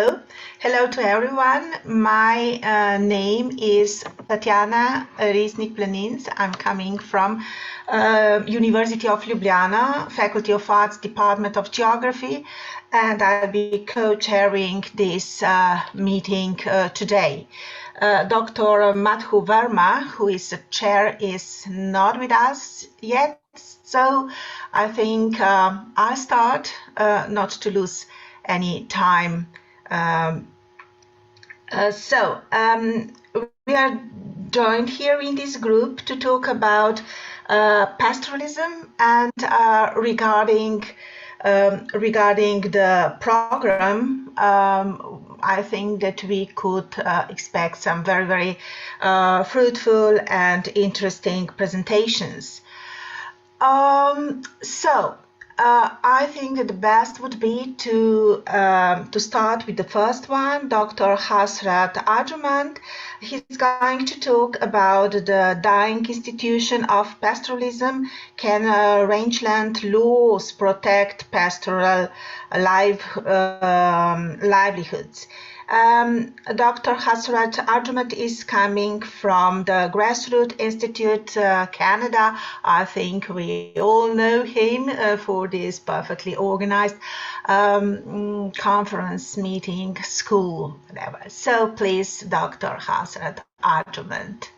Hello to everyone. My name is Tatjana Resnik Planinc. I'm coming from University of Ljubljana, Faculty of Arts, Department of Geography, and I'll be co-chairing this meeting today. Dr. Madhu Verma, who is the chair, is not with us yet, so I think I'll start not to lose any time. We are joined here in this group to talk about pastoralism and regarding the program. I think that we could expect some very fruitful and interesting presentations. I think that the best would be to start with the first one, Dr. Hasrat Arjumand. He's going to talk about the dying institution of pastoralism. Can rangeland laws protect pastoral livelihoods? Dr. Hasrat Arjumand is coming from the Grassroots Institute, Canada. I think we all know him for this perfectly organized conference meeting, school, whatever. So please, Dr. Hasrat Arjumand.